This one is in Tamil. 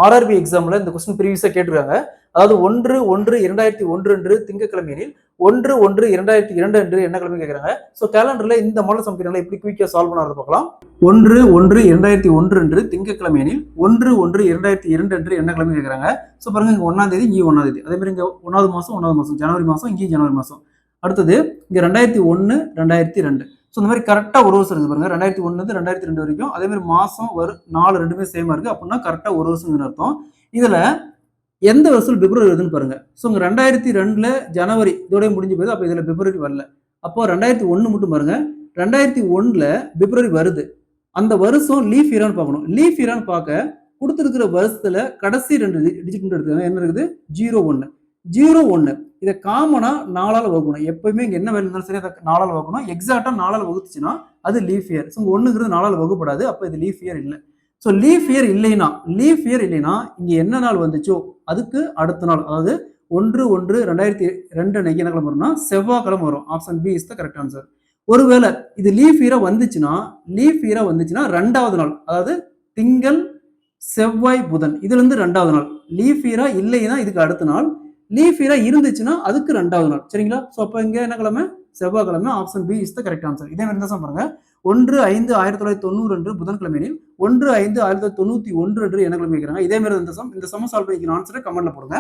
ஆர்ஆர்பி எக்ஸாம்ல இந்த கொஸ்டின் ப்ரீவியஸா கேட்டிருக்காங்க. அதாவது 1/1/2001 அன்று திங்கட்கிழமை எனில் 1/1/2002 அன்று என்ன கிழமை கேட்கறாங்க. ஸோ கேலண்டர்ல இந்த மாடல் சம் கேட்டாங்க எப்படி குயிக்கா சால்வ் பண்ணாத பார்க்கலாம். 1/1/2001 அன்று திங்கட்கிழமை எனில் 1/1/2002 அன்று என்ன கிழமை கேட்கறாங்க. ஸோ பாருங்க இங்க 1ஆம் தேதி இங்கே 1ஆம் தேதி, அதே மாதிரி இங்க 1வது மாசம் ஜனவரி மாசம், இங்கே ஜனவரி மாசம். அடுத்தது இங்க 2001 2002. ஸோ இந்த மாதிரி கரெக்டா ஒரு வருஷம் இருக்கு பாருங்க. 2001 2002 வரைக்கும் அதே மாதிரி மாசம் வரும் நாலு ரெண்டுமே சேமா இருக்கு. அப்படின்னா கரெக்டா ஒரு வருஷம் அர்த்தம். இதுல எந்த வருஷம் பிப்ரவரி வருதுன்னு பாருங்க. ஸோ இங்க 2002ல ஜனவரி இதோட முடிஞ்சு போகுது. அப்ப இதுல பிப்ரவரி வரல. அப்போ 2001 மட்டும் பாருங்க. 2001ல பிப்ரவரி வருது. அந்த வருஷம் லீஃப் இயரான்னு பார்க்கணும். லீஃப் இயரான்னு பார்க்க கொடுத்துருக்கிற வருஷத்துல கடைசி 2 டிஜிட் எடுத்துக்காங்க. என்ன இருக்குது 01 01. இதை காமனா 4ஆல வகுக்கணும். எப்பயுமே இங்க என்ன வேலை இருந்தாலும் சரி அதை 4ஆல வகுக்கணும். எக்ஸாக்டா 4ஆல வகுத்துச்சுன்னா அது லீஃப் இயர். ஸோ 1ங்கிறது 4ஆல வகுப்படாது. அப்ப இது லீஃப் இயர் இல்லை. ஸோ லீஃப் இயர் இல்லைன்னா இங்க என்ன நாள் வந்துச்சோ அதுக்கு அடுத்த நாள், அதாவது 1/1/2002 அன்னைக்கு என்ன கிழமை வரும்னா செவ்வாய்க்கிழமை வரும். Option B is the correct answer. ஒருவேளை இது லீஃப் இயரா வந்துச்சுன்னா 2வது நாள், அதாவது திங்கள் செவ்வாய் புதன் இதுல இருந்து 2வது நாள். லீஃப் இயரா இல்லைன்னா இதுக்கு அடுத்த நாள், லீஃப் இயரா இருந்துச்சுன்னா அதுக்கு 2வது நாள். சரிங்களா? ஸோ அப்ப இங்க என்ன கிழமை செவ்வாய்க்கிழமை. Option B is the correct answer. இதே மாதிரி தான் பாருங்க. 1/5/1990 அன்று புதன்கிழமை, 1/5/1991 அன்று என்ன கிழமை கேட்கிறாங்க. இதே மாதிரி இந்த சம் சால்வ் பண்ணிக்கிற ஆன்சரை கமெண்ட்ல போடுங்க.